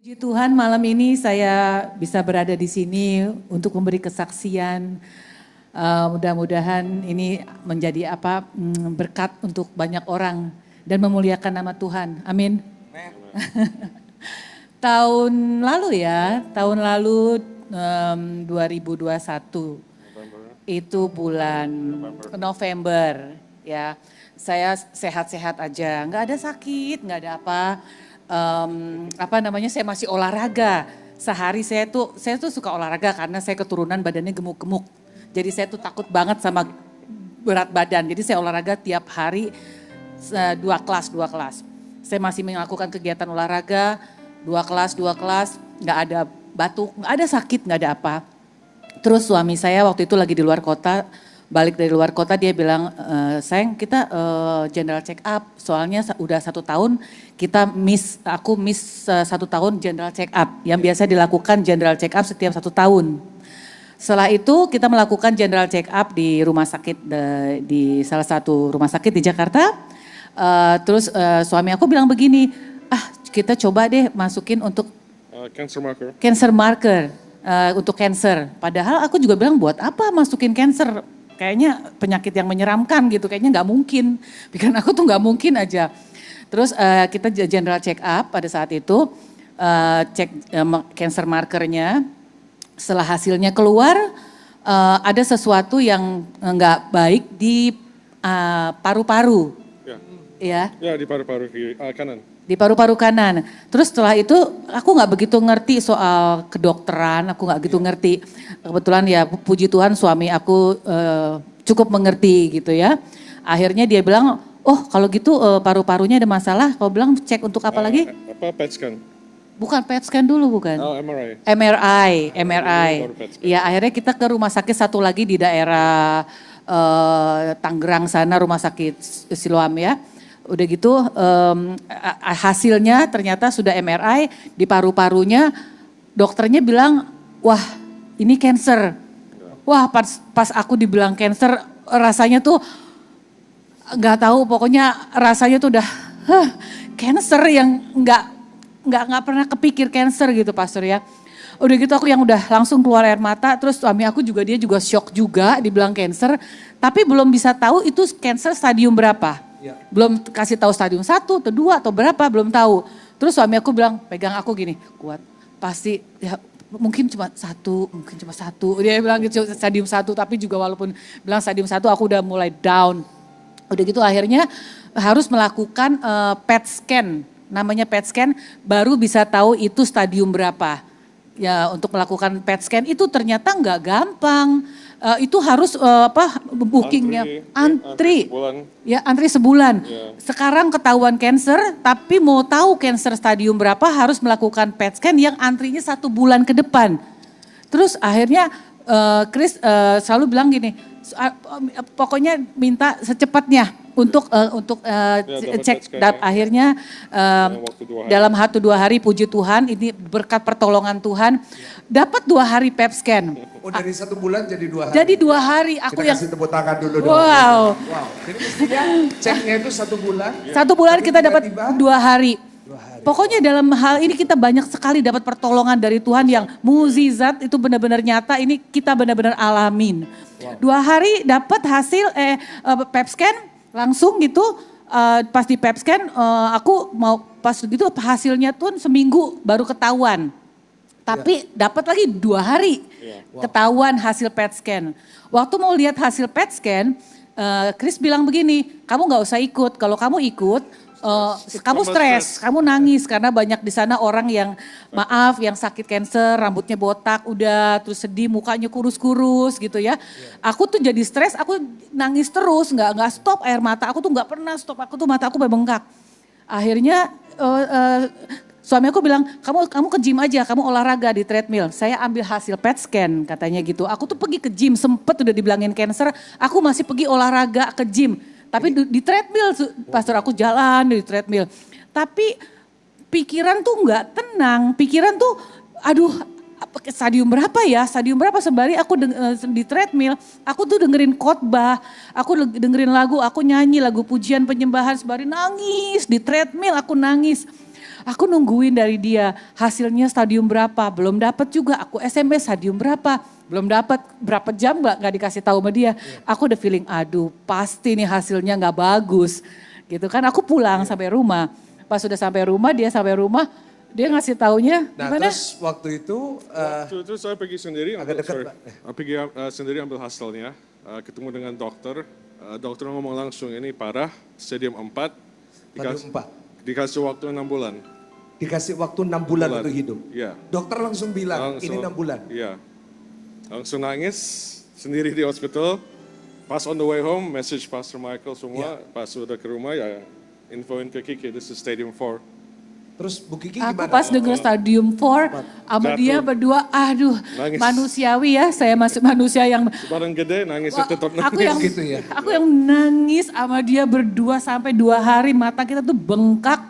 Puji Tuhan malam ini saya bisa berada di sini untuk memberi kesaksian. Mudah-mudahan ini menjadi berkat untuk banyak orang dan memuliakan nama Tuhan. Amin. Tahun lalu 2021 itu bulan November ya. Saya sehat-sehat aja, nggak ada sakit, nggak ada saya masih olahraga. Sehari saya tuh suka olahraga karena saya keturunan badannya gemuk-gemuk. Jadi saya tuh takut banget sama berat badan. Jadi saya olahraga tiap hari 2 kelas. Saya masih melakukan kegiatan olahraga 2 kelas, nggak ada batuk, nggak ada sakit, nggak ada apa. Terus suami saya waktu itu lagi di luar kota, balik dari luar kota dia bilang, sayang kita general check up, soalnya udah 1 tahun aku miss 1 tahun general check up, yang biasa dilakukan general check up setiap 1 tahun. Setelah itu kita melakukan general check up di rumah sakit, di salah satu rumah sakit di Jakarta. Terus suami aku bilang begini, kita coba deh masukin untuk cancer marker untuk cancer. Padahal aku juga bilang buat apa masukin cancer? Kayaknya penyakit yang menyeramkan gitu, kayaknya nggak mungkin. Pikiran aku tuh nggak mungkin aja. Terus kita general check up pada saat itu, cek cancer markernya. Setelah hasilnya keluar, ada sesuatu yang nggak baik di paru-paru. Ya. Ya di paru-paru kanan. Di paru-paru kanan. Terus setelah itu aku nggak begitu ngerti soal kedokteran, aku nggak gitu ngerti. Kebetulan ya puji Tuhan suami aku cukup mengerti gitu ya. Akhirnya dia bilang, oh kalau gitu paru-parunya ada masalah. Kau bilang cek untuk apa lagi? PET scan. Bukan PET scan dulu bukan? Oh MRI. MRI. Ya akhirnya kita ke rumah sakit satu lagi di daerah Tangerang sana, rumah sakit Siloam ya. Udah gitu hasilnya ternyata sudah MRI di paru-parunya, dokternya bilang wah ini cancer. Wah pas aku dibilang cancer rasanya tuh nggak tahu, pokoknya rasanya tuh udah cancer yang nggak pernah kepikir cancer gitu pastor ya. Udah gitu aku yang udah langsung keluar air mata, terus suami aku juga dia juga shock juga dibilang cancer, tapi belum bisa tahu itu cancer stadium berapa. Belum kasih tahu stadium 1 atau 2 atau berapa, belum tahu. Terus suami aku bilang, pegang aku gini, kuat. Pasti ya mungkin cuma satu. Dia bilang gitu stadium 1, tapi juga walaupun bilang stadium 1 aku udah mulai down. Udah gitu akhirnya harus melakukan PET scan. Namanya PET scan baru bisa tahu itu stadium berapa. Ya untuk melakukan PET scan itu ternyata nggak gampang. Itu harus bookingnya antri sebulan. Yeah. Sekarang ketahuan cancer, tapi mau tahu cancer stadium berapa harus melakukan PET scan yang antrinya 1 bulan ke depan. Terus akhirnya Chris selalu bilang gini, pokoknya minta secepatnya untuk cek. Akhirnya dalam 1-2 hari puji Tuhan ini berkat pertolongan Tuhan dapat 2 hari PET scan. Oh dari 1 bulan jadi 2 hari? Jadi 2 hari. Aku kita kasih tepuk tangan dulu dong. Wow. Jadi mestinya ceknya itu 1 bulan. 1 bulan kita dapat 2 hari. Pokoknya dalam hal ini kita banyak sekali dapat pertolongan dari Tuhan yang mukjizat, itu benar-benar nyata, ini kita benar-benar alamin. 2 hari dapat hasil PET scan langsung gitu, pas di PET scan aku mau pas gitu hasilnya tuh seminggu baru ketahuan. Tapi dapat lagi 2 hari ketahuan hasil PET scan. Waktu mau lihat hasil PET scan, Chris bilang begini, kamu nggak usah ikut, kalau kamu ikut kamu stres, kamu nangis karena banyak di sana orang yang yang sakit cancer, rambutnya botak, udah terus sedih, mukanya kurus-kurus gitu ya. Aku tuh jadi stres, aku nangis terus, nggak stop air mata, aku tuh nggak pernah stop, aku tuh mata aku bengkak. Akhirnya suami aku bilang, kamu ke gym aja, kamu olahraga di treadmill. Saya ambil hasil PET scan katanya gitu. Aku tuh pergi ke gym, sempet udah dibilangin cancer, aku masih pergi olahraga ke gym. Tapi di treadmill, pastor aku jalan di treadmill. Tapi pikiran tuh nggak tenang, pikiran tuh aduh stadium berapa ya, sembari aku di treadmill, aku tuh dengerin khotbah, aku dengerin lagu, aku nyanyi lagu pujian penyembahan sembari nangis di treadmill, aku nangis. Aku nungguin dari dia hasilnya stadium berapa, belum dapat juga. Aku SMS stadium berapa, belum dapat. Berapa jam nggak dikasih tahu sama dia. Aku udah feeling, aduh pasti nih hasilnya nggak bagus. Gitu kan, aku pulang sampai rumah. Pas sudah sampai rumah, dia sampai rumah, dia ngasih taunya Nah gimana? terus waktu itu Waktu itu saya pergi sendiri, agak dekat, Pak. pergi sendiri ambil hasilnya, ketemu dengan dokter. Dokter ngomong langsung ini parah, stadium 4. stadium 4. Dikasih waktu 6 bulan. Dikasih waktu 6 bulan untuk hidup. Iya. Dokter langsung bilang ini 6 bulan. Iya. Langsung nangis sendiri di hospital. Pas on the way home, message Pastor Michael semua. Pas udah ke rumah ya infoin ke Kiki, this is stadium 4. Terus Bu Kiki Aku gimana? pas denger stadium 4 sama dia berdua, aduh Nangis. manusiawi ya, saya masih manusia yang Barang gede nangis Wah, tetap nangis. aku yang gitu ya? aku yang nangis sama dia berdua sampai 2 hari, mata kita tuh bengkak.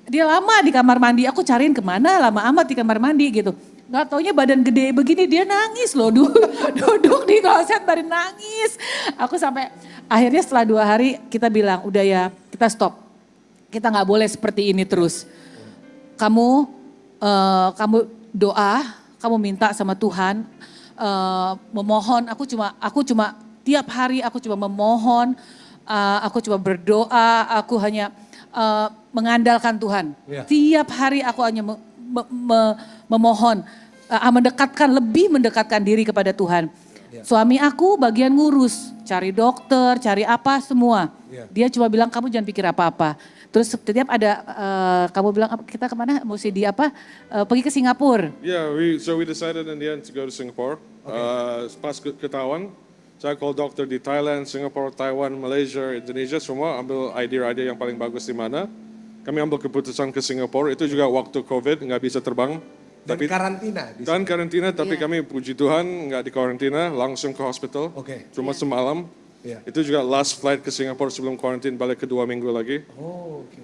Dia lama di kamar mandi, aku cariin kemana lama amat di kamar mandi gitu. Gak taunya badan gede begini dia nangis loh, duduk di kloset baru nangis. Aku sampai akhirnya setelah 2 hari kita bilang udah ya kita stop. Kita gak boleh seperti ini terus. Kamu doa, kamu minta sama Tuhan, memohon. Aku cuma tiap hari aku cuma memohon, aku cuma berdoa, aku hanya mengandalkan Tuhan. Ya. Tiap hari aku hanya memohon, lebih mendekatkan diri kepada Tuhan. Ya. Suami aku bagian ngurus, cari dokter, cari apa semua. Ya. Dia cuma bilang kamu jangan pikir apa-apa. Terus setiap ada kamu bilang kita kemana? Mesti di apa? Pergi ke Singapura. Yeah, so we decided in the end to go to Singapore. Pas ketahuan, saya call dokter di Thailand, Singapore, Taiwan, Malaysia, Indonesia, semua ambil idea yang paling bagus di mana. Kami ambil keputusan ke Singapura, itu juga waktu COVID, nggak bisa terbang. Dan karantina. di Dan karantina, tapi Iya. kami puji Tuhan nggak di karantina, langsung ke hospital. Oke. Cuma semalam. Iya. Itu juga last flight ke Singapura sebelum karantin, balik ke 2 minggu lagi. Oh, oke.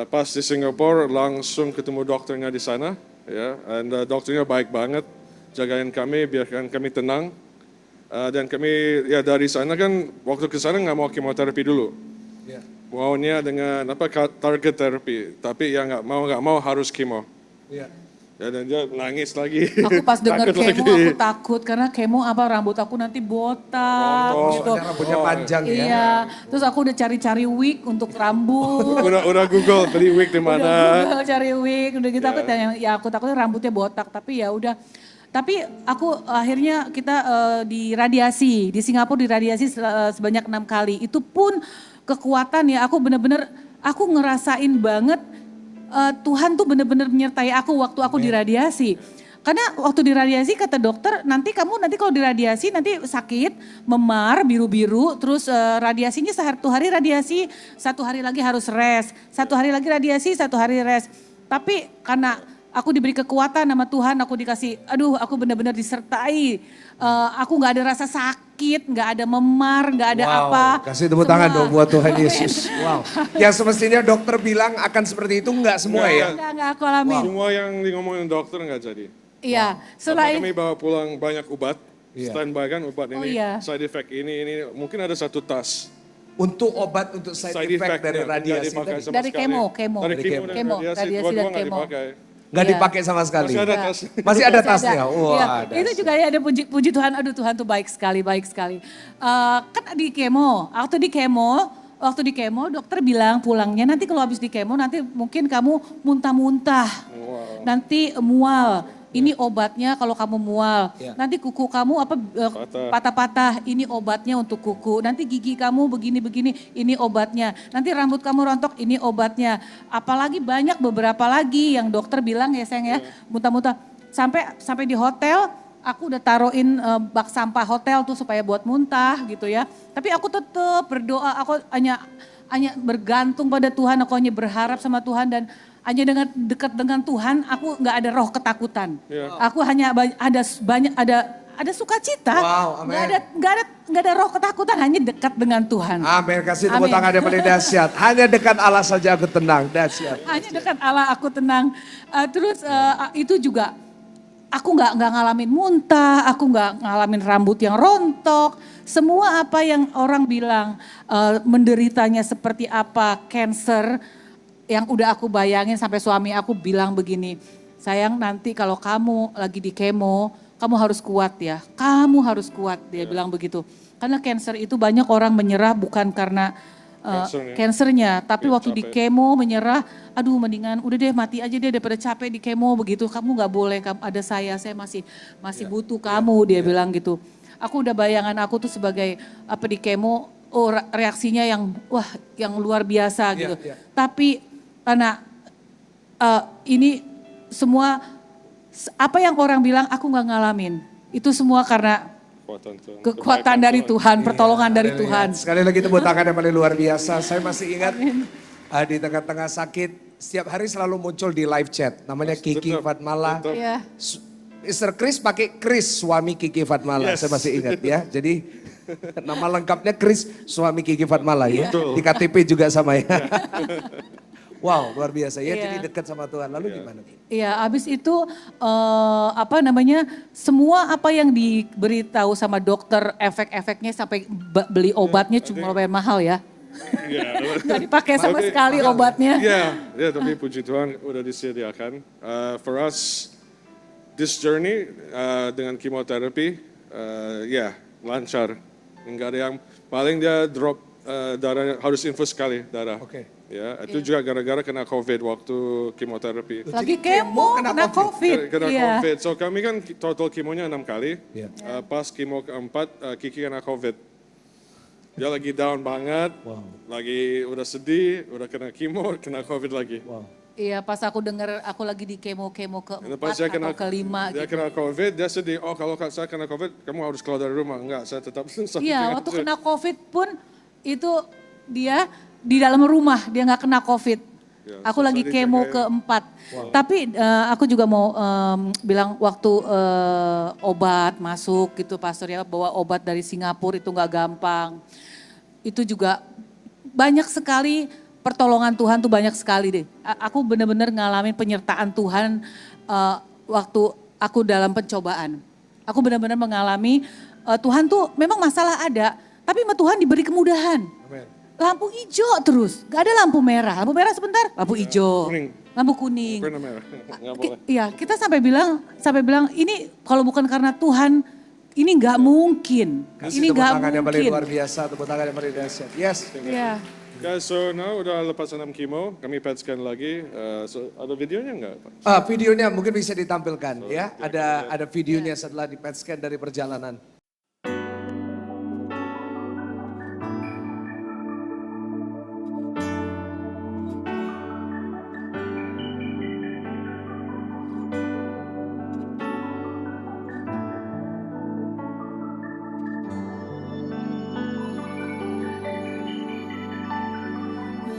Pas di Singapura langsung ketemu dokternya di sana, ya, and dokternya baik banget, jagain kami, biarkan kami tenang, dan kami ya dari sana kan waktu ke sana nggak mau kemoterapi dulu, Ya. maunya dengan target terapi, tapi ya nggak mau harus kemo, Ya. ya dan dia nangis lagi. Aku pas denger Takut kemo lagi. aku takut karena kemo apa rambut aku nanti botak Rontok. gitu. Soalnya rambutnya panjang ya. Iya, terus aku udah cari-cari wig untuk rambut. udah Google beli wig di Udah mana. Google cari wig, udah gitu aku tanya, ya aku takutnya rambutnya botak, tapi ya udah. Tapi aku akhirnya kita diradiasi, di Singapura diradiasi sebanyak 6 kali. Itu pun kekuatan ya, aku bener-bener, aku ngerasain banget Tuhan tuh bener-bener menyertai aku waktu aku diradiasi. Karena waktu diradiasi kata dokter, nanti kalau diradiasi nanti sakit, memar, biru-biru, terus radiasinya 1 hari radiasi, 1 hari lagi harus rest, 1 hari lagi radiasi, 1 hari rest. Tapi karena aku diberi kekuatan sama Tuhan, aku dikasih, aduh aku benar-benar disertai. Aku gak ada rasa sakit, gak ada memar, gak ada apa. Kasih tepuk Semua. tangan dong buat Tuhan Yesus. Wow. Yang semestinya dokter bilang akan seperti itu enggak semua ya. Enggak aku alamin. Semua yang ngomongin dokter nggak jadi. Iya, Karena selain kami bawa pulang banyak obat, Iya. standby kan obat Oh, ini, iya. side effect ini, mungkin ada 1 tas. Untuk obat untuk side effect dari effect-nya nggak radiasi dipakai tadi. sama Dari sekali. kemo. Dari Dari kemo, kemo, dan radiasi, radiasi dua-dua dan nggak kemo. dipakai. Nggak Iya. dipakai sama sekali. Masih ada Iya. tas. Masih ada Masih tasnya. Wah, Iya, ada. itu juga ya ada puji Tuhan, aduh Tuhan tuh baik sekali, baik sekali. Kan di kemo, waktu di kemo dokter bilang pulangnya nanti kalau habis di kemo nanti mungkin kamu muntah-muntah, nanti mual. Ini obatnya kalau kamu mual. Iya. Nanti kuku kamu patah-patah. Ini obatnya untuk kuku. Nanti gigi kamu begini-begini. Ini obatnya. Nanti rambut kamu rontok. Ini obatnya. Apalagi banyak beberapa lagi yang dokter bilang ya sayang ya. Muntah-muntah. Sampai di hotel aku udah taruhin bak sampah hotel tuh supaya buat muntah gitu ya. Tapi aku tetap berdoa. Aku hanya bergantung pada Tuhan. Aku hanya berharap sama Tuhan dan hanya dengan dekat dengan Tuhan, aku nggak ada roh ketakutan. Iya. Aku hanya ada sukacita. Wow, amin. Nggak ada roh ketakutan, hanya dekat dengan Tuhan. Amin. Kasih tepuk Amin. tangan yang paling dahsyat. Hanya dekat Allah saja aku tenang. Dahsyat. Hanya dekat Allah aku tenang. Terus itu juga aku nggak ngalamin muntah, aku nggak ngalamin rambut yang rontok. Semua apa yang orang bilang menderitanya seperti apa, cancer. yang udah aku bayangin sampai suami aku bilang begini, sayang nanti kalau kamu lagi di kemo, kamu harus kuat ya, kamu harus kuat, dia bilang begitu. Karena cancer itu banyak orang menyerah bukan karena cancernya, tapi waktu di kemo menyerah, aduh mendingan udah deh mati aja deh daripada capek di kemo begitu, kamu nggak boleh, ada saya masih butuh kamu, dia bilang gitu. Aku udah bayangan aku tuh sebagai apa di kemo, oh reaksinya yang wah yang luar biasa gitu. Tapi karena ini semua apa yang orang bilang aku nggak ngalamin, itu semua karena kekuatan dari Tuhan, pertolongan dari Tuhan. Sekali lagi tepuk tangan yang paling luar biasa. Saya masih ingat di tengah-tengah sakit, setiap hari selalu muncul di live chat. Namanya Kiki Fatmala. Iya. Mr. Chris pakai Chris, suami Kiki Fatmala. Saya masih ingat ya. Jadi nama lengkapnya Chris, suami Kiki Fatmala ya. Di KTP juga sama ya. Wow, luar biasa ya. Jadi dekat sama Tuhan. Lalu gimana? Iya, abis itu semua apa yang diberitahu sama dokter, efek-efeknya sampai beli obatnya cuma lumayan mahal ya. Nggak dipakai sama sekali obatnya. Ya, tapi puji Tuhan udah disediakan. For us, this journey dengan kemoterapi, lancar. Enggak ada yang paling dia drop darah, harus infus sekali darah. Ya, itu juga gara-gara kena COVID waktu kemoterapi. Lagi kemo, kena COVID. Kena COVID. So kami kan total kemonya 6 kali. Pas kemo keempat, Kiki kena COVID. Dia lagi down banget, lagi udah sedih, udah kena kemo, kena COVID lagi. Iya, pas aku dengar aku lagi di kemo keempat atau kelima. Dia kena COVID, dia sedih. Oh kalau saya kena COVID, kamu harus keluar dari rumah. Enggak, saya tetap. Iya, waktu kena COVID pun itu dia di dalam rumah, dia nggak kena COVID. Aku lagi kemo keempat. Tapi aku juga mau bilang waktu obat masuk gitu Pastor ya, bawa obat dari Singapura itu nggak gampang. Itu juga banyak sekali pertolongan Tuhan tuh banyak sekali deh. Aku benar-benar ngalamin penyertaan Tuhan waktu aku dalam pencobaan. Aku benar-benar mengalami Tuhan tuh memang masalah ada, tapi sama Tuhan diberi kemudahan. Lampu hijau terus, gak ada lampu merah. Lampu merah sebentar, lampu hijau, lampu kuning. Iya, kita sampai bilang ini kalau bukan karena Tuhan, ini nggak mungkin. Ini nggak mungkin. Yang paling luar biasa, tepuk tangan yang paling dahsyat. Yes. Iya. Guys, so now udah lepas 6 kemo, kami PET scan lagi. So ada videonya nggak, Pak? Videonya mungkin bisa ditampilkan ya. Ada videonya setelah di PET scan dari perjalanan.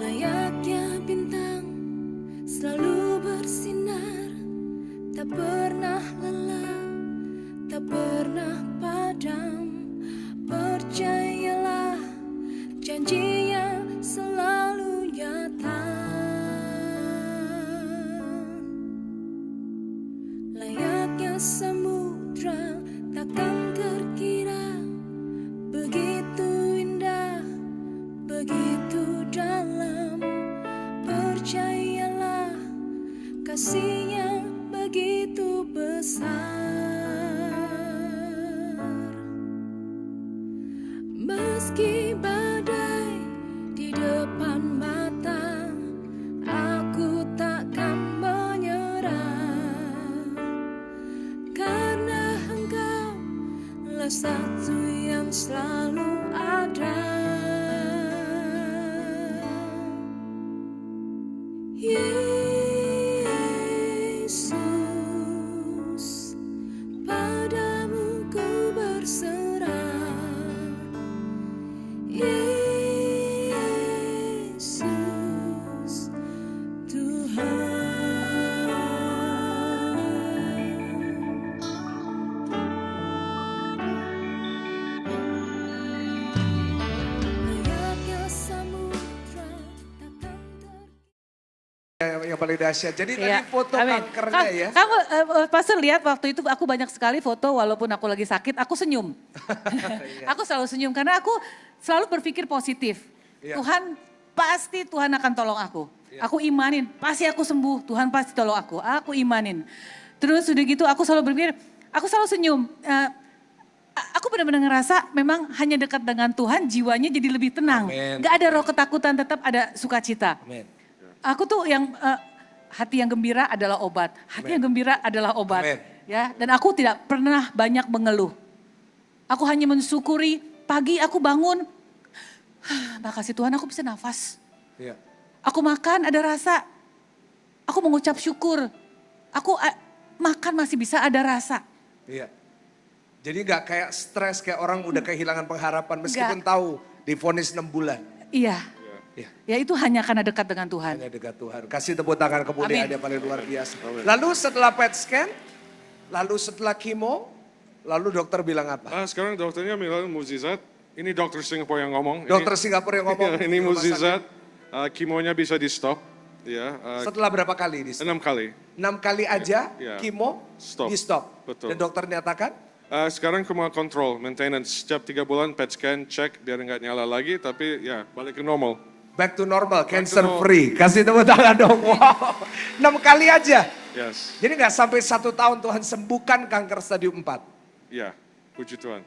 Layaknya bintang selalu bersinar, tak pernah lelah, tak pernah padam. Percayalah, janjinya selalu nyata. Layaknya samudra takkan terkira, begitu indah, begitu dalam. Percayalah, kasihnya begitu besar. Meski badai di depan mata, aku takkan menyerah. Karena Engkau lah satu yang selalu ada. Yesus, padamu ku berserah. Yesus, Tuhan. Layaknya samudra takkan Yang paling dahsyat. Jadi Iya, tadi foto amin. kankernya ya. Kamu Pastor lihat waktu itu aku banyak sekali foto walaupun aku lagi sakit, aku senyum. Aku selalu senyum karena aku selalu berpikir positif. Iya. Tuhan akan tolong aku. Aku imanin, pasti aku sembuh, Tuhan pasti tolong aku imanin. Terus udah gitu aku selalu berpikir, aku selalu senyum. Aku benar-benar ngerasa memang hanya dekat dengan Tuhan jiwanya jadi lebih tenang. Amin. Gak ada roh ketakutan, tetap ada sukacita. Amin. Aku tuh yang hati yang gembira adalah obat. Hati yang gembira adalah obat. Amin. Ya, dan aku tidak pernah banyak mengeluh. Aku hanya mensyukuri, pagi aku bangun, makasih Tuhan aku bisa nafas. Iya. Aku makan ada rasa, aku mengucap syukur. Aku makan masih bisa ada rasa. Iya. Jadi nggak kayak stres kayak orang udah kehilangan pengharapan meskipun tahu divonis 6 bulan. Iya. Iya. Ya itu hanya karena dekat dengan Tuhan. Hanya dekat Tuhan. Kasih tepuk tangan kemuliaan Amin. yang paling luar biasa. Lalu setelah PET scan, lalu setelah kimo, lalu dokter bilang apa? Sekarang dokternya bilang mukjizat. Ini dokter Singapura yang ngomong. Dokter Singapura yang ngomong. Ini di rumah mukjizat. sakit. Kimonya bisa di stop. Ya, Setelah berapa kali di 6 kali. 6 kali aja Iya. kimo Stop. di stop. Betul. Dan dokter nyatakan? Sekarang cuma kontrol, maintenance. Setiap 3 bulan PET scan, cek biar nggak nyala lagi. Tapi ya balik ke normal. Back to normal, cancer normal. free. Kasih tepuk tangan dong. Wow. 6 kali aja. Yes. Jadi nggak sampai 1 tahun Tuhan sembuhkan kanker stadium 4. Ya, puji Tuhan.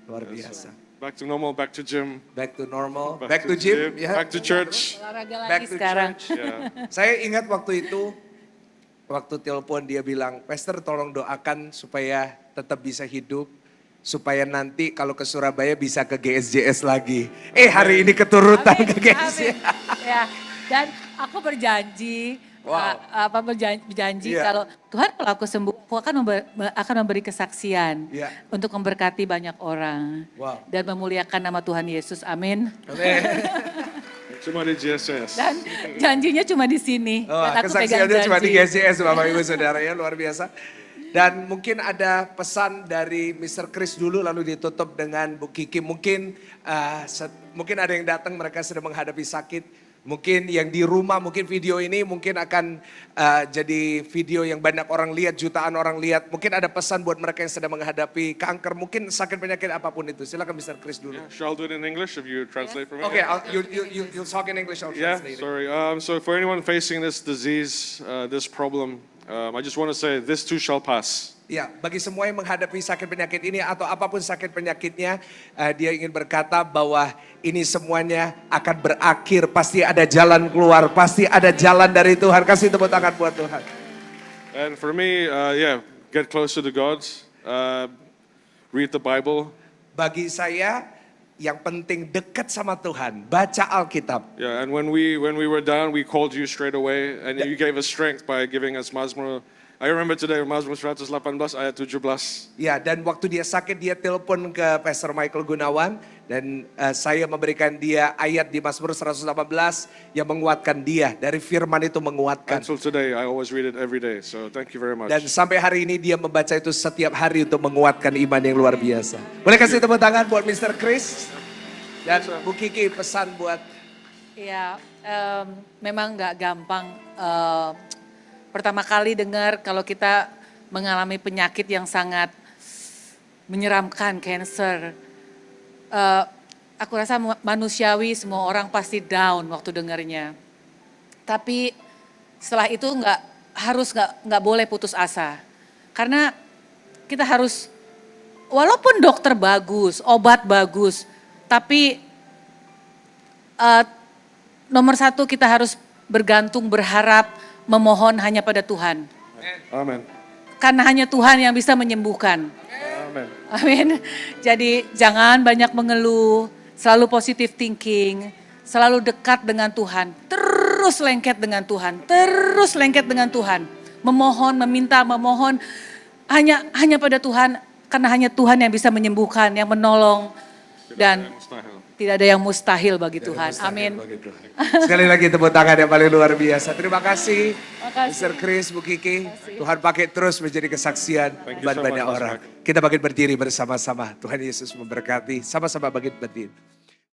Luar biasa. Back to normal, back to gym. Back to normal, back to gym. Ya. Back to church. Olahraga Back lagi to sekarang. church. Ya. Saya ingat waktu itu, waktu telepon dia bilang, Pastor tolong doakan supaya tetap bisa hidup. Supaya nanti kalau ke Surabaya bisa ke GSJS lagi. Hari ini keturutan ke GSJS. Amin. Ya, dan aku berjanji, Wow. berjanji Iya. kalau Tuhan kalau aku sembuh, aku akan memberi kesaksian Iya. untuk memberkati banyak orang Wow. dan memuliakan nama Tuhan Yesus. Amin. Amin. Cuma di GSS. Dan janjinya cuma di sini. Oh, dan aku pegang kesaksiannya cuma di janji. GSJS Bapak Ibu Saudara ya, luar biasa. Dan mungkin ada pesan dari Mr. Chris dulu lalu ditutup dengan Bu Kiki. Mungkin mungkin ada yang datang mereka sedang menghadapi sakit. Mungkin yang di rumah, mungkin video ini mungkin akan jadi video yang banyak orang lihat, jutaan orang lihat. Mungkin ada pesan buat mereka yang sedang menghadapi kanker, mungkin sakit penyakit apapun itu. Silakan Mr. Chris dulu. Yeah, shall I do it in English if you translate for me? Okay, you talk in English, I'll Yeah, translate it. sorry. So for anyone facing this disease, this problem, I just want to say this too shall pass. Ya, bagi semua yang menghadapi sakit penyakit ini atau apapun sakit penyakitnya, dia ingin berkata bahwa ini semuanya akan berakhir. Pasti ada jalan keluar, pasti ada jalan dari Tuhan. Kasih tepuk tangan buat Tuhan. And for me, get closer to God, read the Bible. Bagi saya, yang penting dekat sama Tuhan, baca Alkitab. Yeah, and when we were down, we called you straight away, and you gave us strength by giving us Mazmur. I remember today Mazmur 118 ayat 17. Ya, dan waktu dia sakit, dia telepon ke Pastor Michael Gunawan. Dan saya memberikan dia ayat di Mazmur 118 yang menguatkan dia. Dari firman itu menguatkan. Until today, I always read it every day. So thank you very much. Dan sampai hari ini dia membaca itu setiap hari untuk menguatkan iman yang luar biasa. Boleh kasih tepuk tangan buat Mr. Chris. Dan Bu Kiki pesan buat... Ya, memang nggak gampang. Pertama kali dengar kalau kita mengalami penyakit yang sangat menyeramkan, cancer. Aku rasa manusiawi, semua orang pasti down waktu dengarnya. Tapi setelah itu nggak boleh putus asa, karena kita harus, walaupun dokter bagus, obat bagus, tapi nomor satu kita harus bergantung, berharap, memohon hanya pada Tuhan. Amen. Karena hanya Tuhan yang bisa menyembuhkan. Amen. Amin. Jadi jangan banyak mengeluh, selalu positive thinking, selalu dekat dengan Tuhan, terus lengket dengan Tuhan, terus lengket dengan Tuhan. Memohon, meminta, memohon hanya pada Tuhan, karena hanya Tuhan yang bisa menyembuhkan, yang menolong, dan Mustahil. tidak ada yang mustahil bagi Tuhan. Amin. Sekali lagi tepuk tangan yang paling luar biasa. Terima kasih Makasih. Mr. Chris, Bu Kiki. Tuhan pakai terus menjadi kesaksian Thank you buat so much, banyak Mas orang. Mark. Kita bangkit berdiri bersama-sama. Tuhan Yesus memberkati. Sama-sama bangkit berdiri.